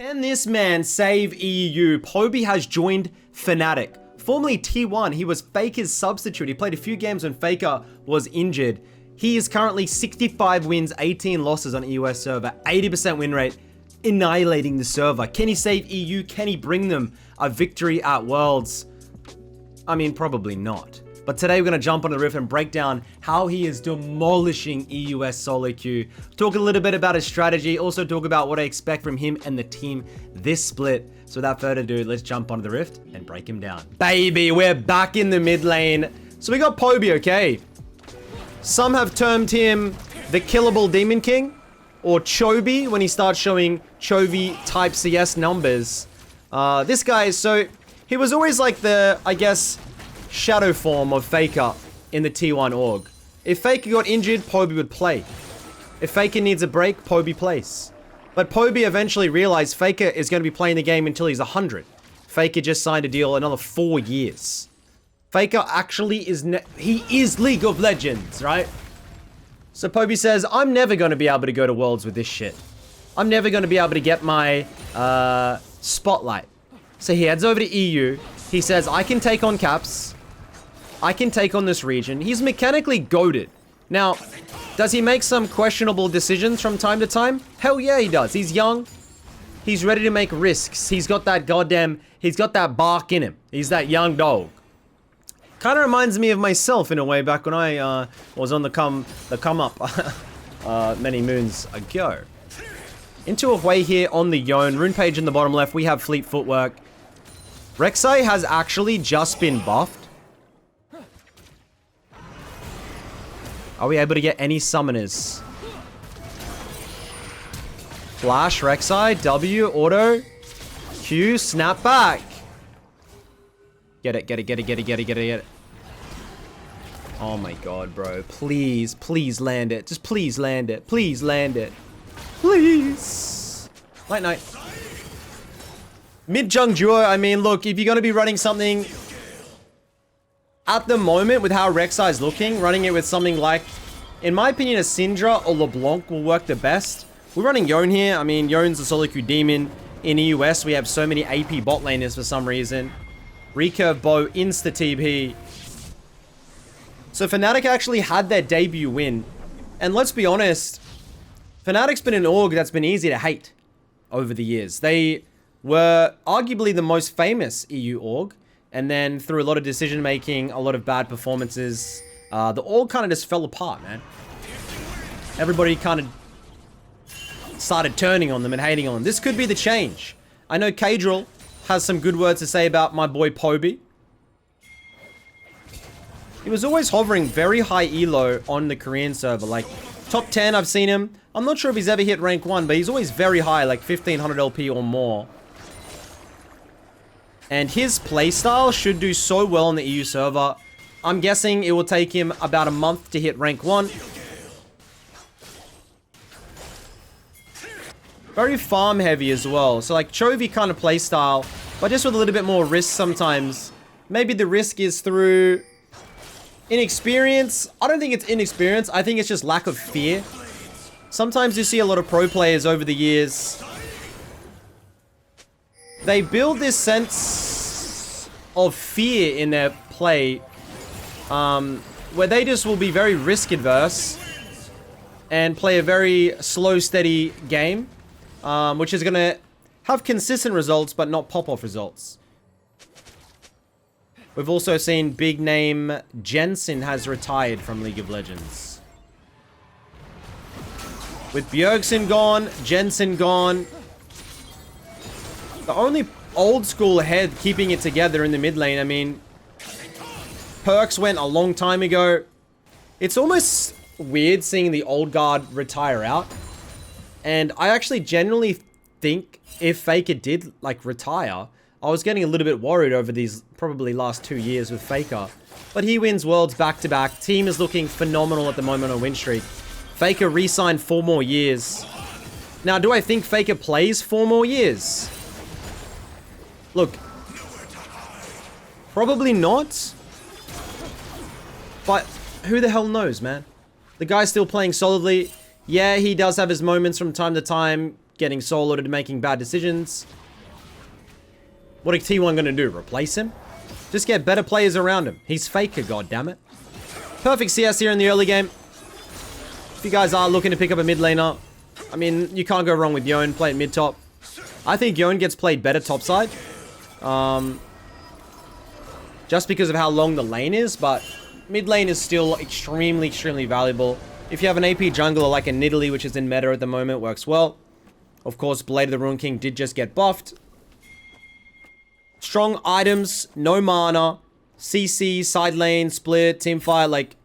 Can this man save EU? POBY has joined Fnatic. Formerly T1, he was Faker's substitute. He played a few games when Faker was injured. He is currently 65 wins, 18 losses on EUS server, 80% win rate, annihilating the server. Can he save EU? Can he bring them a victory at Worlds? I mean, probably not. But today we're going to jump on the riff and break down how he is demolishing EUS solo queue. Talk a little bit about his strategy. Also talk about what I expect from him and the team this split. So without further ado, let's jump onto the rift and break him down. Baby, we're back in the mid lane. So we got POBY, okay? Some have termed him the killable Demon King or Choby when he starts showing Chovy type CS numbers. This guy, so he was always like the, I guess, shadow form of Faker in the T1 org. If Faker got injured, POBY would play. If Faker needs a break, POBY plays. But POBY eventually realized Faker is going to be playing the game until he's 100. Faker just signed a deal another 4 years. Faker actually is, he is League of Legends, right? So POBY says, I'm never going to be able to go to Worlds with this shit. I'm never going to be able to get my spotlight. So he heads over to EU. He says, I can take on Caps. I can take on this region. He's mechanically goated. Now, does he make some questionable decisions from time to time? Hell yeah, he does. He's young. He's ready to make risks. He's got that goddamn, he's got that bark in him. He's that young dog. Kind of reminds me of myself in a way back when I was on the come up many moons ago. Into a way here on the Yone. Rune page in the bottom left. We have fleet footwork. Rek'Sai has actually just been buffed. Are we able to get any summoners? Flash, Rek'Sai, W, auto, Q, snap back. Get it, get it, get it, get it, get it, get it, get it. Oh my god, bro. Please, please land it. Just please land it. Please land it. Please. Night, night. Mid-jung duo, I mean, look, if you're going to be running something at the moment with how Rek'Sai is looking, running it with something like, in my opinion, a Syndra or LeBlanc will work the best. We're running Yone here. I mean, Yone's a solo queue demon. In EUS, we have so many AP bot laners for some reason. Recurve bow, insta TP. So Fnatic actually had their debut win. And let's be honest, Fnatic's been an org that's been easy to hate over the years. They were arguably the most famous EU org. And then through a lot of decision making, a lot of bad performances, the org kind of just fell apart, man. Everybody kind of started turning on them and hating on them. This could be the change. I know Kadril has some good words to say about my boy POBY. He was always hovering very high elo on the Korean server. Like, top 10, I've seen him. I'm not sure if he's ever hit rank 1, but he's always very high, like 1500 LP or more. And his playstyle should do so well on the EU server. I'm guessing it will take him about a month to hit rank 1. Very farm heavy as well. So like Chovy kind of playstyle, but just with a little bit more risk sometimes. Maybe the risk is through inexperience. I don't think it's inexperience. I think it's just lack of fear. Sometimes you see a lot of pro players over the years. They build this sense of fear in their play, where they just will be very risk adverse and play a very slow, steady game, which is going to have consistent results, but not pop-off results. We've also seen big name Jensen has retired from League of Legends. With Bjergsen gone, Jensen gone. The only old school head keeping it together in the mid lane, I mean, Perks went a long time ago. It's almost weird seeing the old guard retire out. And I actually genuinely think if Faker did, like, retire, I was getting a little bit worried over these probably last 2 years with Faker. But he wins Worlds back-to-back. Team is looking phenomenal at the moment on win streak. Faker re-signed 4 more years. Now, do I think Faker plays 4 more years? Look, probably not. But who the hell knows, man? The guy's still playing solidly. Yeah, he does have his moments from time to time. getting soloed and making bad decisions. What is T1 going to do? Replace him? Just get better players around him. He's Faker, goddammit. Perfect CS here in the early game. If you guys are looking to pick up a mid laner, I mean, you can't go wrong with Yone. Play it mid-top. I think Yone gets played better topside. Just because of how long the lane is, but mid lane is still extremely, extremely valuable. If you have an AP jungler like a Nidalee, which is in meta at the moment, works well. Of course, Blade of the Ruined King did just get buffed. Strong items, no mana, CC, side lane, split, teamfight, like...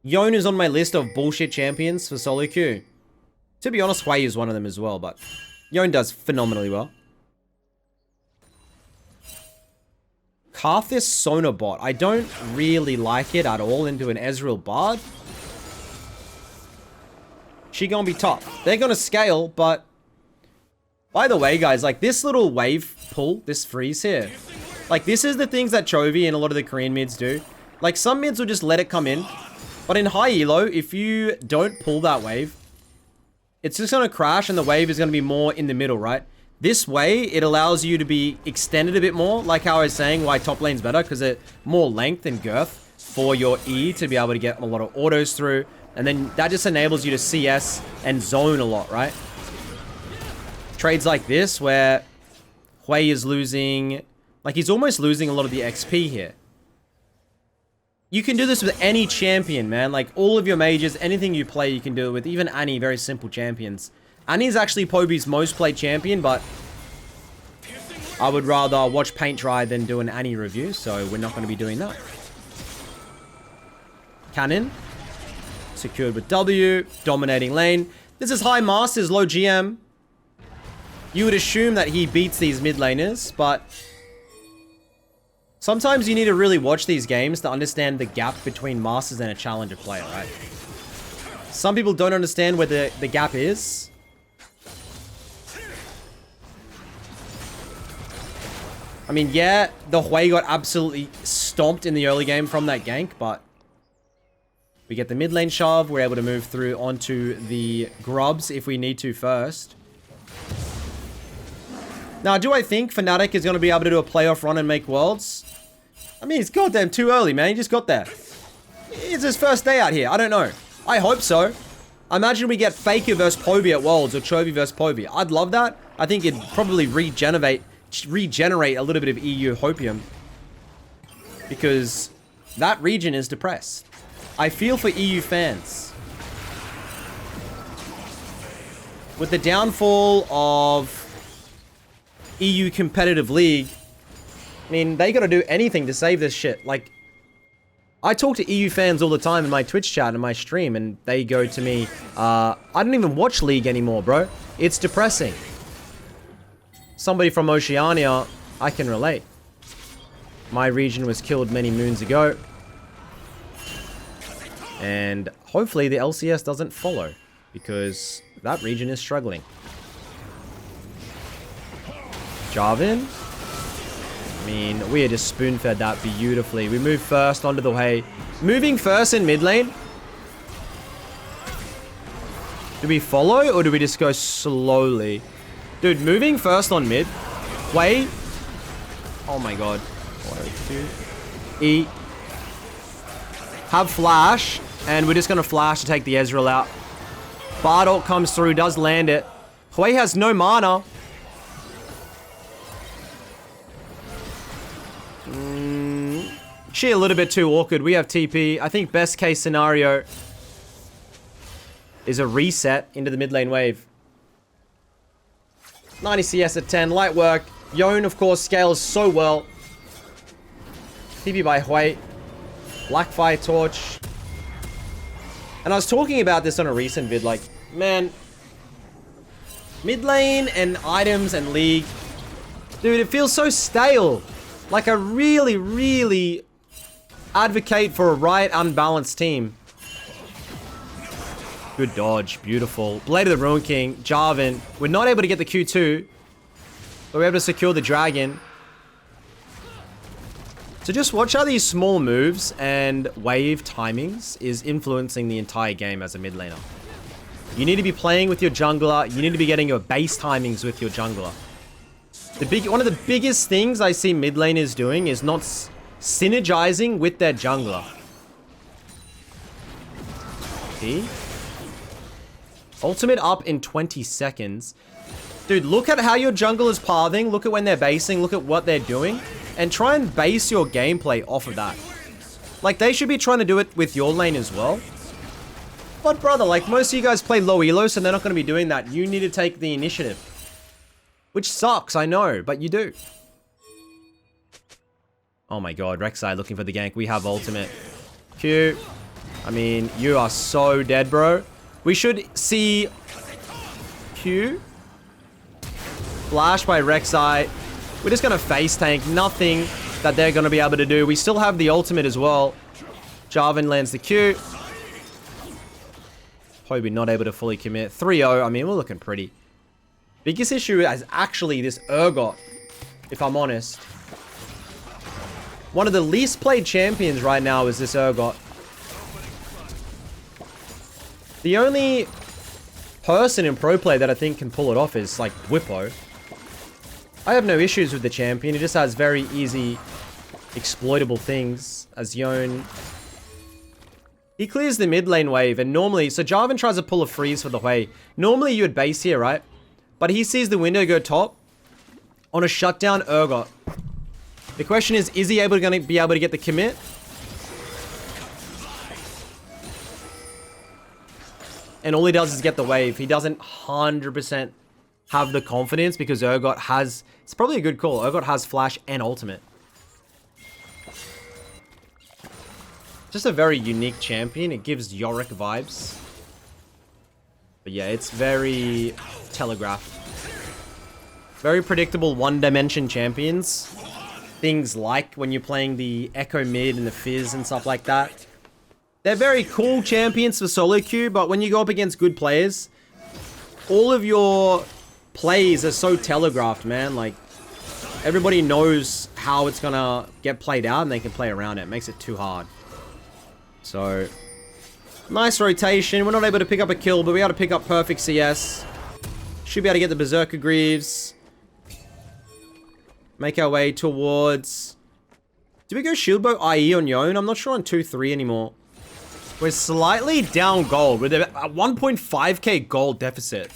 Yone is on my list of bullshit champions for solo queue. To be honest, Hui is one of them as well, but... Yone does phenomenally well. Karthus Sonobot. I don't really like it at all into an Ezreal Bard. She gonna be top. They're gonna scale, but... By the way, guys, like this little wave pull, this freeze here. Like this is the things that Chovy and a lot of the Korean mids do. Like some mids will just let it come in. But in high elo, if you don't pull that wave, it's just gonna crash and the wave is gonna be more in the middle, right? This way, it allows you to be extended a bit more, like how I was saying why top lane's better, because it's more length and girth for your E to be able to get a lot of autos through. And then that just enables you to CS and zone a lot, right? Trades like this, where Hui is losing... Like, he's almost losing a lot of the XP here. You can do this with any champion, man. Like, all of your mages, anything you play, you can do it with. Even Annie, very simple champions. Annie's actually POBY's most played champion, but I would rather watch paint dry than do an Annie review, so we're not going to be doing that. Cannon. Secured with W. Dominating lane. This is high masters, low GM. You would assume that he beats these mid laners, but sometimes you need to really watch these games to understand the gap between masters and a challenger player, right? Some people don't understand where the gap is. I mean, yeah, the Hui got absolutely stomped in the early game from that gank, but we get the mid lane shove. We're able to move through onto the grubs if we need to first. Now, do I think Fnatic is going to be able to do a playoff run and make worlds? I mean, it's goddamn too early, man. He just got there. It's his first day out here. I don't know. I hope so. Imagine we get Faker versus POBY at worlds or Chovy versus POBY. I'd love that. I think it'd probably regenerate a little bit of EU hopium, because that region is depressed. I feel for EU fans. With the downfall of EU competitive league, I mean, they gotta do anything to save this shit. Like, I talk to EU fans all the time in my Twitch chat and my stream, and they go to me, I don't even watch League anymore, bro. It's depressing. Somebody from Oceania, I can relate. My region was killed many moons ago. And hopefully the LCS doesn't follow, because that region is struggling. Jarvan. I mean, we had just spoon-fed that beautifully. We move first onto the way. Moving first in mid lane. Do we follow, or do we just go slowly? Dude, moving first on mid. Wait. Oh my god. 1, 2. E. Have flash. And we're just going to flash to take the Ezreal out. Bardock comes through, does land it. Hui has no mana. She a little bit too awkward. We have TP. I think best case scenario is a reset into the mid lane wave. 90 CS at 10. Light work. Yone, of course, scales so well. TP by Hui. Blackfire Torch. And I was talking about this on a recent vid. Like, man, mid lane and items and league. Dude, it feels so stale. Like, I really, really advocate for a right, unbalanced team. Good dodge. Beautiful. Blade of the Ruined King. Jarvan. We're not able to get the Q2. But we're able to secure the dragon. So just watch how these small moves and wave timings is influencing the entire game as a mid laner. You need to be playing with your jungler. You need to be getting your base timings with your jungler. One of the biggest things I see mid laners doing is not synergizing with their jungler. See? Ultimate up in 20 seconds. Dude, look at how your jungle is pathing. Look at when they're basing. Look at what they're doing. And try and base your gameplay off of that. Like, they should be trying to do it with your lane as well. But, brother, like, most of you guys play low elo, so they're not going to be doing that. You need to take the initiative. Which sucks, I know, but you do. Oh my god, Rek'Sai looking for the gank. We have ultimate. Q. I mean, you are so dead, bro. We should see Q. Flash by Rek'Sai. We're just going to face tank. Nothing that they're going to be able to do. We still have the ultimate as well. Jarvan lands the Q. POBY not able to fully commit. 3-0. I mean, we're looking pretty. Biggest issue is actually this Urgot, if I'm honest. One of the least played champions right now is this Urgot. The only person in pro play that I think can pull it off is like Whippo. I have no issues with the champion. He just has very easy exploitable things as Yone. He clears the mid lane wave, and normally, so Jarvan tries to pull a freeze for the way. Normally you would base here, right? But he sees the window go top on a shutdown Urgot. The question is he going to be able to get the commit? And all he does is get the wave. He doesn't 100% have the confidence because Urgot has... It's probably a good call. Urgot has flash and ultimate. Just a very unique champion. It gives Yorick vibes. But yeah, it's very telegraphed. Very predictable one-dimension champions. Things like when you're playing the Echo mid and the Fizz and stuff like that. They're very cool champions for solo queue, but when you go up against good players, all of your plays are so telegraphed, man. Like, everybody knows how it's gonna get played out and they can play around it. It makes it too hard. So, nice rotation. We're not able to pick up a kill, but we able to pick up perfect CS. Should be able to get the Berserker Greaves. Make our way towards... Do we go Shieldbow IE on Yone? I'm not sure on 2-3 anymore. We're slightly down gold with a 1.5k gold deficit.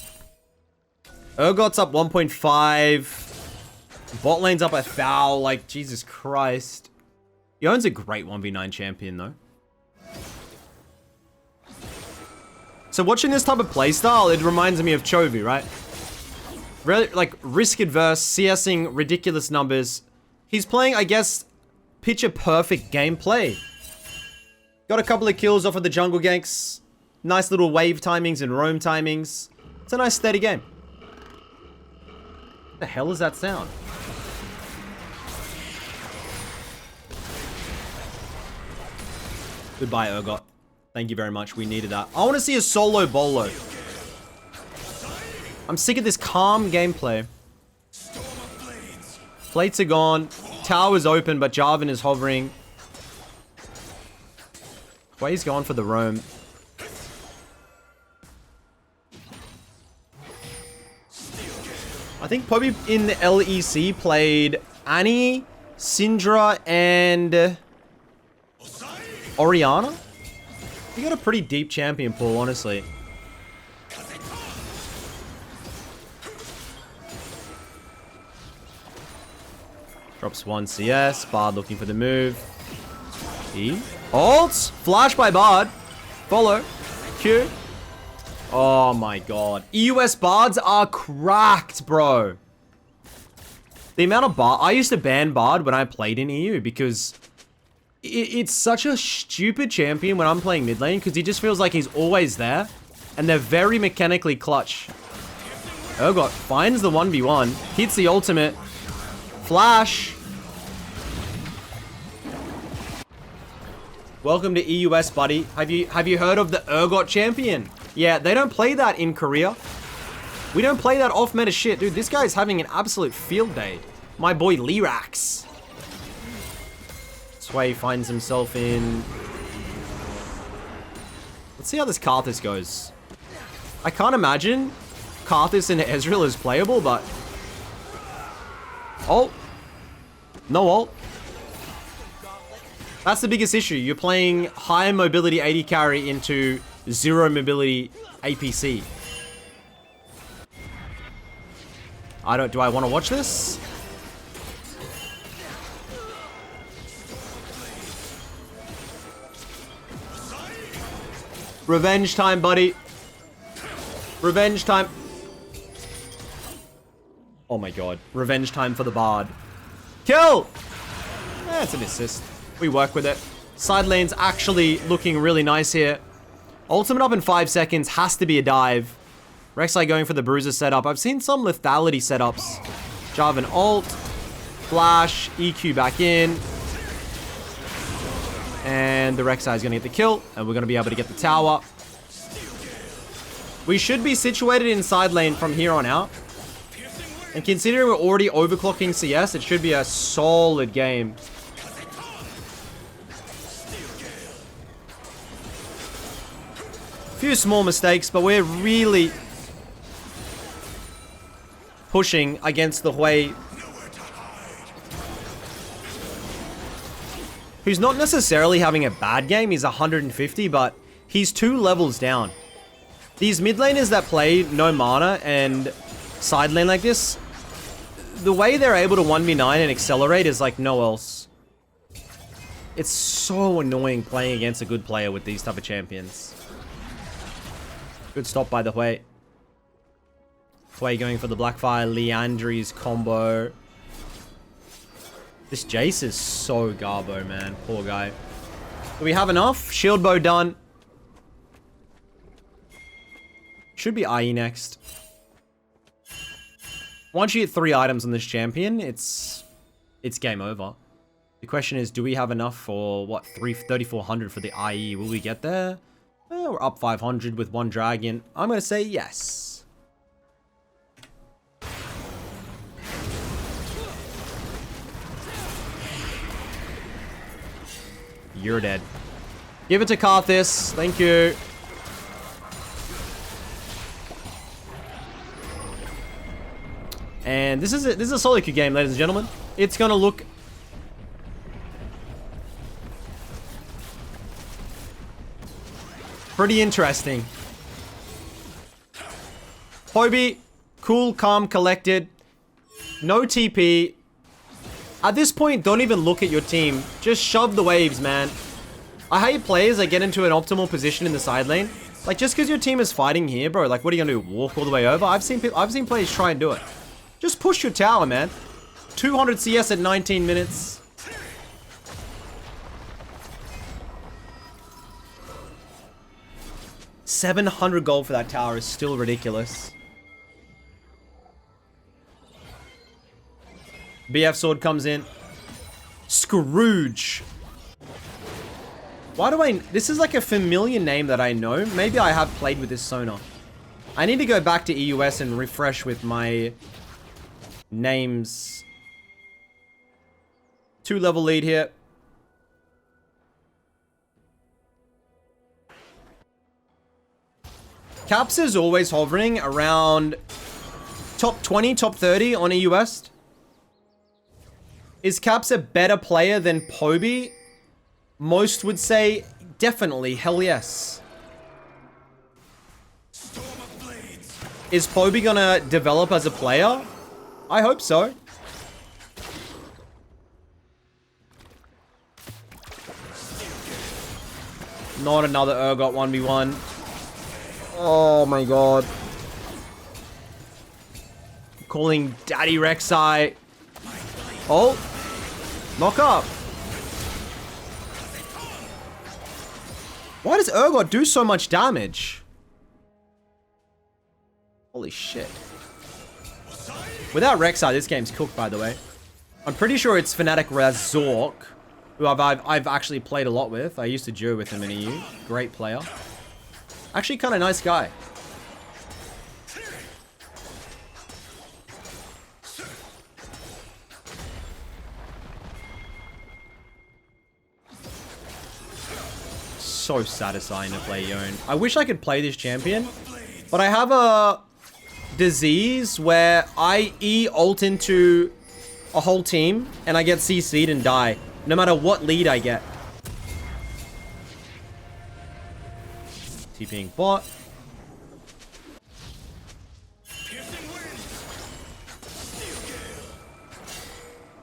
Urgot's up 1.5. Bot lane's up 1,000. Like, Jesus Christ. Yone's a great 1v9 champion, though. So watching this type of playstyle, it reminds me of Chovy, right? Really, like, risk-adverse, CSing ridiculous numbers. He's playing, I guess, picture-perfect gameplay. Got a couple of kills off of the jungle ganks. Nice little wave timings and roam timings. It's a nice, steady game. What the hell is that sound? Goodbye, Urgot. Thank you very much. We needed that. I want to see a solo bolo. I'm sick of this calm gameplay. Plates are gone. Tower's open, but Jarvan is hovering. Quay's going for the roam. I think POBY in the LEC played Annie, Syndra, and Orianna. You got a pretty deep champion pool, honestly. Drops 1 CS. Bard looking for the move. E. Ult. Flash by Bard. Follow. Q. Oh my god. EUS Bards are cracked, bro. The amount of Bard... I used to ban Bard when I played in EU because... It's such a stupid champion when I'm playing mid lane because he just feels like he's always there. And they're very mechanically clutch. Urgot finds the 1v1. Hits the ultimate. Flash. Welcome to EUS, buddy. Have you heard of the Urgot champion? Yeah, they don't play that in Korea. We don't play that off-meta shit. Dude, this guy's having an absolute field day. My boy Lyrax. Sway finds himself in... Let's see how this Karthus goes. I can't imagine Karthus and Ezreal is playable, but... Ult. No ult. That's the biggest issue. You're playing high mobility AD carry into zero mobility APC. Do I want to watch this? Revenge time, buddy. Revenge time. Oh my god. Revenge time for the Bard. Kill! That's an assist. We work with it. Side lane's actually looking really nice here. Ultimate up in 5 seconds. Has to be a dive. Rek'Sai going for the bruiser setup. I've seen some lethality setups. Jarvan ult. Flash. EQ back in. And the Rek'Sai is going to get the kill. And we're going to be able to get the tower. We should be situated in side lane from here on out. And considering we're already overclocking CS, it should be a solid game. Few small mistakes, but we're really pushing against the Hui, who's not necessarily having a bad game. He's 150, but he's 2 levels down. These mid laners that play no mana and side lane like this, the way they're able to 1v9 and accelerate is like no else. It's so annoying playing against a good player with these type of champions. Good stop by the Hui. Hui going for the Blackfire, Leandri's combo. This Jace is so garbo, man. Poor guy. Do we have enough? Shield bow done. Should be IE next. Once you get 3 items on this champion, it's game over. The question is, do we have enough for, what, 3,400 for the IE? Will we get there? We're up 500 with 1 dragon. I'm going to say yes. You're dead. Give it to Karthus. Thank you. And this is a solo queue game, ladies and gentlemen. It's gonna look pretty interesting. POBY, cool, calm, collected. No TP. At this point, don't even look at your team. Just shove the waves, man. I hate players that get into an optimal position in the side lane. Like, just because your team is fighting here, bro, like, what are you gonna do? Walk all the way over? I've seen players try and do it. Just push your tower, man. 200 CS at 19 minutes. $700 gold for that tower is still ridiculous. BF sword comes in. Scrooge. Why do I... This is like a familiar name that I know. Maybe I have played with this Sona. I need to go back to EUS and refresh with my names. 2-level lead here. Caps is always hovering around top 20, top 30 on EU West. Is Caps a better player than POBY? Most would say definitely, hell yes. Is POBY gonna develop as a player? I hope so. Not another Urgot 1v1. Oh my god. Calling Daddy Rek'Sai. Oh. Knock up. Why does Urgot do so much damage? Holy shit. Without Rek'Sai, this game's cooked, by the way. I'm pretty sure it's Fnatic Razork, who I've actually played a lot with. I used to duo with him in EU. Great player. Actually, kind of nice guy. So satisfying to play Yone. I wish I could play this champion But I have a disease where I ult into a whole team and I get CC'd and die, no matter what lead I get. TPing bot.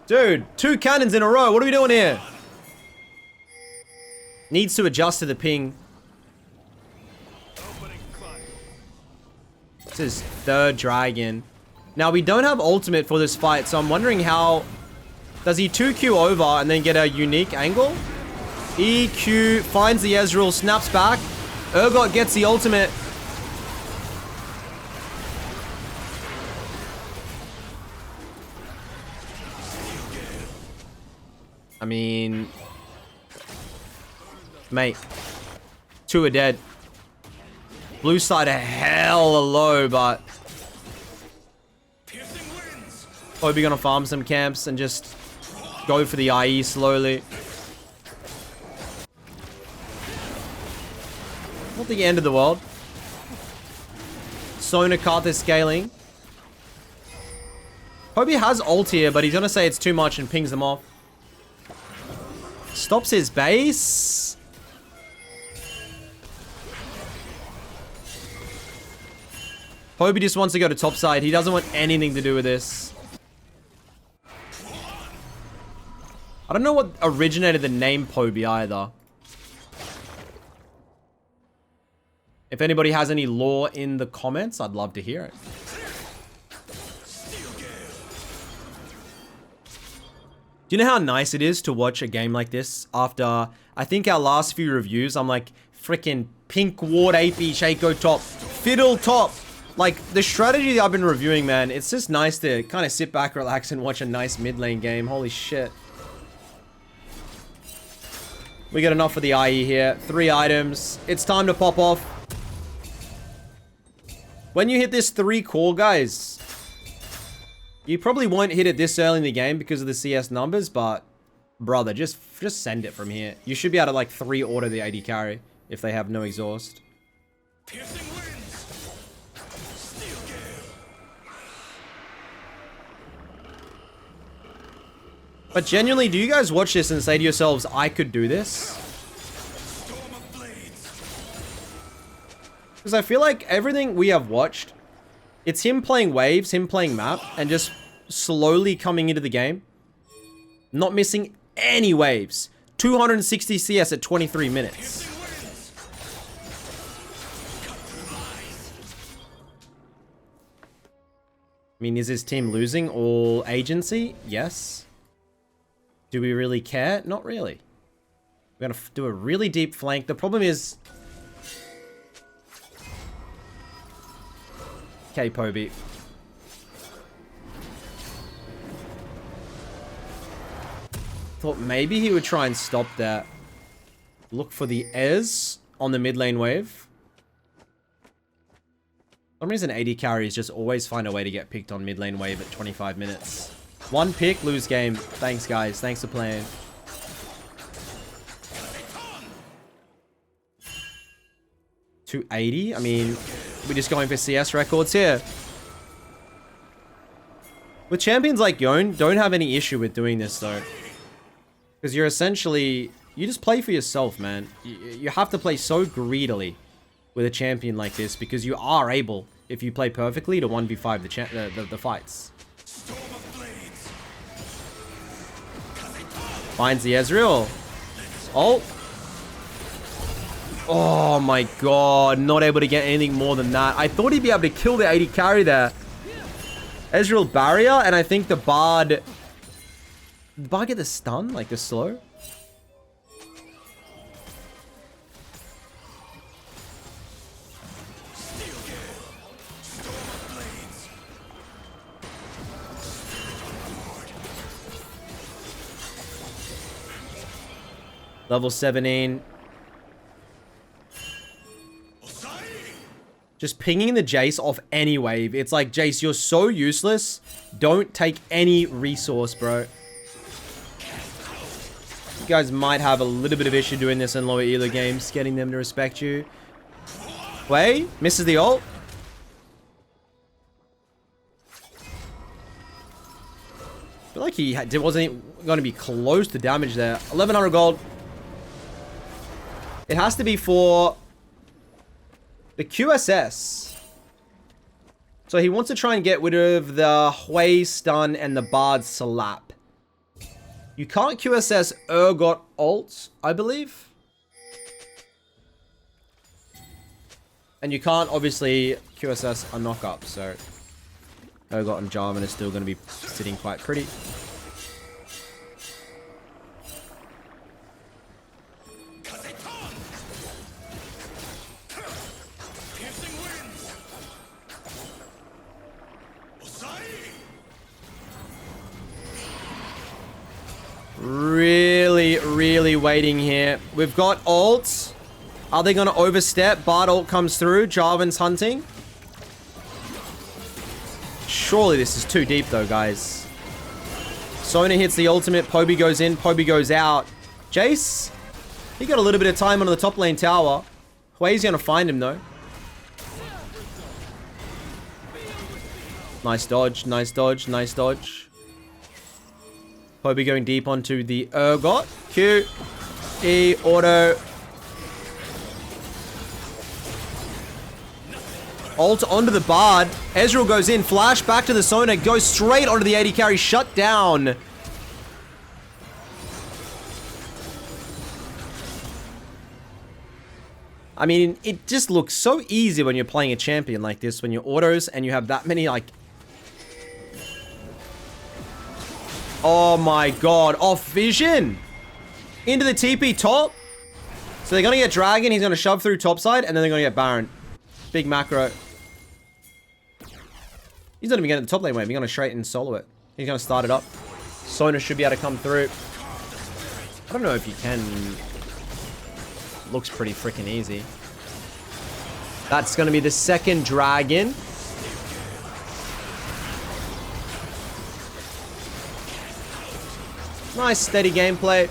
Dude, 2 cannons in a row. What are we doing here? Needs to adjust to the ping. It's his 3rd dragon. Now, we don't have ultimate for this fight, so I'm wondering how... Does he 2Q over and then get a unique angle? EQ finds the Ezreal, snaps back. Urgot gets the ultimate. I mean... Mate. 2 are dead. Blue side are hella low, but... Probably gonna farm some camps and just go for the IE slowly. Not the end of the world. Sona Karthus scaling. POBY has ult here, but he's gonna say it's too much and pings them off. Stops his base. POBY just wants to go to top side. He doesn't want anything to do with this. I don't know what originated the name POBY either. If anybody has any lore in the comments, I'd love to hear it. Do you know how nice it is to watch a game like this after, I think our last few reviews, I'm like, freaking pink ward AP, Shaco top, fiddle top. Like, the strategy that I've been reviewing, man, it's just nice to kind of sit back, relax, and watch a nice mid lane game. Holy shit. We got enough for the IE here. 3 items. It's time to pop off. When you hit this 3 core, guys, you probably won't hit it this early in the game because of the CS numbers, but brother, just send it from here. You should be able to like 3 order the AD carry if they have no exhaust. But genuinely, do you guys watch this and say to yourselves, I could do this? Because I feel like everything we have watched, it's him playing waves, him playing map, and just slowly coming into the game. Not missing any waves. 260 CS at 23 minutes. I mean, is his team losing all agency? Yes. Do we really care? Not really. We're going to do a really deep flank. The problem is... Okay, POBY. Thought maybe he would try and stop that. Look for the Ez on the mid lane wave. For some reason, AD carries just always find a way to get picked on mid lane wave at 25 minutes. 1 pick, lose game. Thanks, guys. Thanks for playing. $280? I mean, we're just going for CS records here. With champions like Yone, don't have any issue with doing this, though. Because you're essentially... You just play for yourself, man. You have to play so greedily with a champion like this, because you are able, if you play perfectly, to 1v5 the fights. Finds the Ezreal. Oh. Oh my god. Not able to get anything more than that. I thought he'd be able to kill the AD carry there. Ezreal barrier, and I think the Bard... Did the Bard get the stun? Like the slow? Level 17. Just pinging the Jace off any wave. It's like, Jace, you're so useless. Don't take any resource, bro. You guys might have a little bit of issue doing this in lower elo games, getting them to respect you. Wei misses the ult. I feel like he wasn't going to be close to damage there. 1100 gold. It has to be for the QSS. So he wants to try and get rid of the Hui stun and the Bard slap. You can't QSS Urgot ult, I believe. And you can't obviously QSS a knock up, so Urgot and Jarvan is still going to be sitting quite pretty. Really waiting here. We've got ults. Are they going to overstep? Bard ult comes through. Jarvan's hunting. Surely this is too deep though, guys. Sona hits the ultimate. POBY goes in. POBY goes out. Jace, he got a little bit of time on the top lane tower. Hui's going to find him though. Nice dodge. Nice dodge. Nice dodge. POBY going deep onto the Urgot. Q. E. Auto. Ult onto the Bard. Ezreal goes in. Flash back to the Sona. Goes straight onto the AD carry. Shut down. I mean, it just looks so easy when you're playing a champion like this. When you're autos and you have that many, like... Oh my god. Off vision. Into the TP top. So they're going to get Dragon. He's going to shove through topside. And then they're going to get Baron. Big macro. He's not even getting the top lane wave. He's going to straight and solo it. He's going to start it up. Sona should be able to come through. I don't know if he can. Looks pretty freaking easy. That's going to be the second dragon. Nice steady gameplay.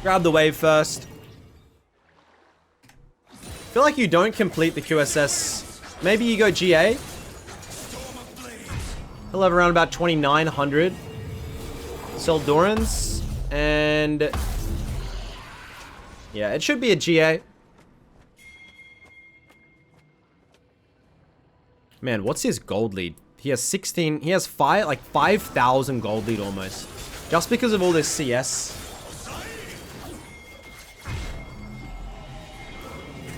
Grab the wave first. Feel like you don't complete the QSS. Maybe you go GA. He'll have around about 2,900 Seldorans. And yeah, it should be a GA. Man, what's his gold lead? He has 16. He has 5,000 gold lead almost. Just because of all this CS.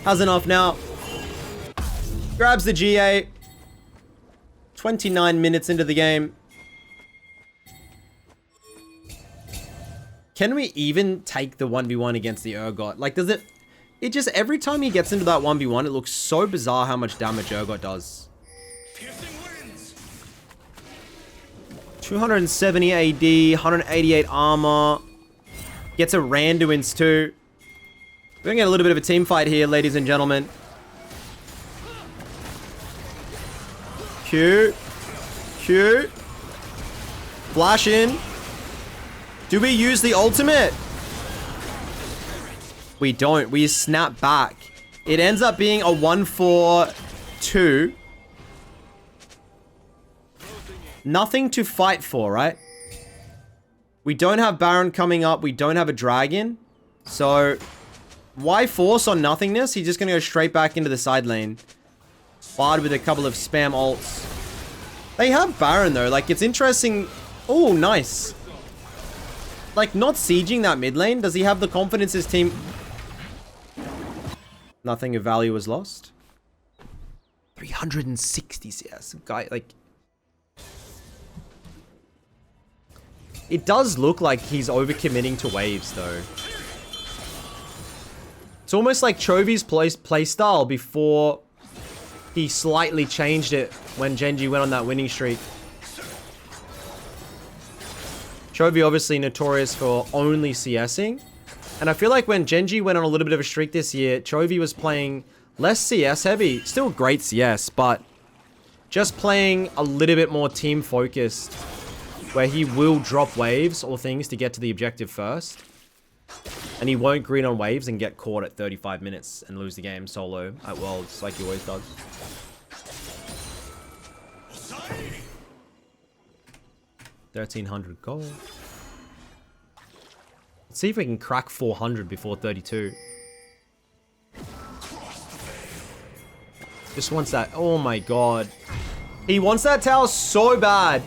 Has enough now. Grabs the GA. 29 minutes into the game. Can we even take the 1v1 against the Urgot? Like, does it... It just... Every time he gets into that 1v1, it looks so bizarre how much damage Urgot does. 270 AD, 188 armor. Gets a Randuin's too. We're going to get a little bit of a team fight here, ladies and gentlemen. Q. Q. Flash in. Do we use the ultimate? We don't. We snap back. It ends up being a 1-4-2. Nothing to fight for, right? We don't have Baron coming up. We don't have a dragon. So... Why force on nothingness? He's just going to go straight back into the side lane. Bard with a couple of spam ults. They have Baron though. Like, it's interesting. Oh, nice. Like, not sieging that mid lane. Does he have the confidence his team... Nothing of value was lost. 360 CS. Guy, like... It does look like he's overcommitting to waves though. It's almost like Chovy's playstyle before he slightly changed it when Genji went on that winning streak. Chovy obviously notorious for only CSing. And I feel like when Genji went on a little bit of a streak this year, Chovy was playing less CS heavy. Still great CS, but just playing a little bit more team focused. Where he will drop waves or things to get to the objective first. And he won't green on waves and get caught at 35 minutes and lose the game solo at Worlds like he always does. 1300 gold. Let's see if we can crack 400 before 32. Just wants that. Oh my god. He wants that tower so bad.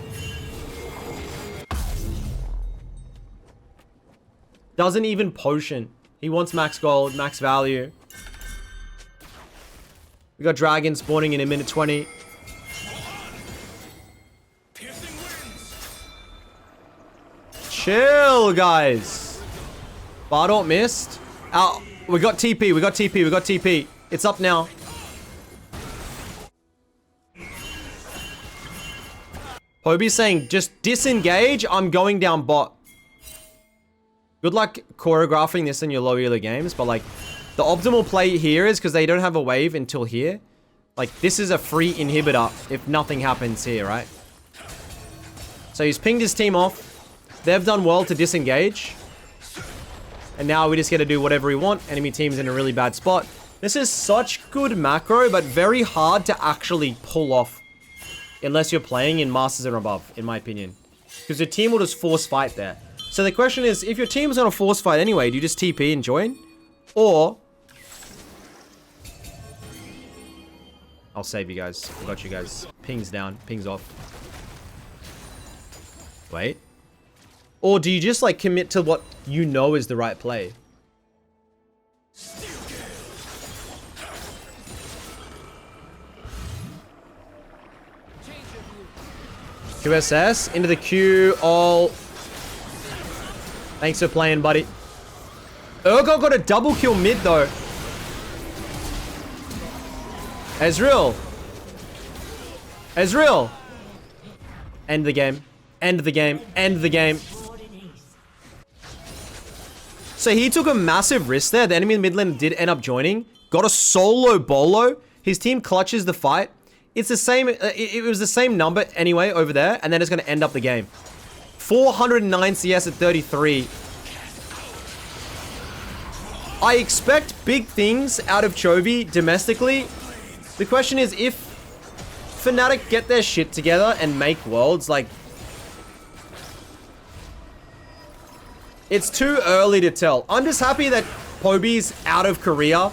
Doesn't even potion. He wants max gold, max value. We got dragons spawning in a minute 20. Chill, guys. Bardot missed. We got TP, we got TP, we got TP. It's up now. Poby's saying, just disengage. I'm going down bot. Good luck choreographing this in your low elo games, but like, the optimal play here is because they don't have a wave until here. Like, this is a free inhibitor if nothing happens here, right? So he's pinged his team off. They've done well to disengage. And now we just get to do whatever we want. Enemy team's in a really bad spot. This is such good macro, but very hard to actually pull off. Unless you're playing in Masters and above, in my opinion. Because your team will just force fight there. So the question is, if your team's going to force fight anyway, do you just TP and join? Or... I'll save you guys. I got you guys. Ping's down. Ping's off. Wait. Or do you just, like, commit to what you know is the right play? QSS into the queue. All. Thanks for playing, buddy. Urgot got a double kill mid, though. Ezreal. Ezreal. End the game. End the game. End the game. So he took a massive risk there. The enemy in mid lane did end up joining. Got a solo bolo. His team clutches the fight. It's the same. It was the same number anyway over there. And then it's going to end up the game. 409 CS at 33. I expect big things out of Chovy domestically. The question is, if Fnatic get their shit together and make worlds, like... It's too early to tell. I'm just happy that Poby's out of Korea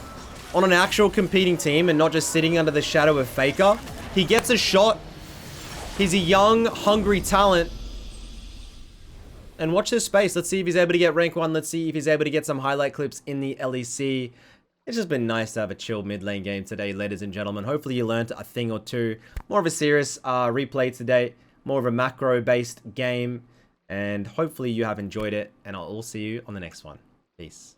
on an actual competing team and not just sitting under the shadow of Faker. He gets a shot. He's a young, hungry talent. And watch this space. Let's see if he's able to get rank 1. Let's see if he's able to get some highlight clips in the LEC. It's just been nice to have a chill mid lane game today, ladies and gentlemen. Hopefully you learned a thing or two. More of a serious replay today. More of a macro-based game. And hopefully you have enjoyed it. And I'll see you on the next one. Peace.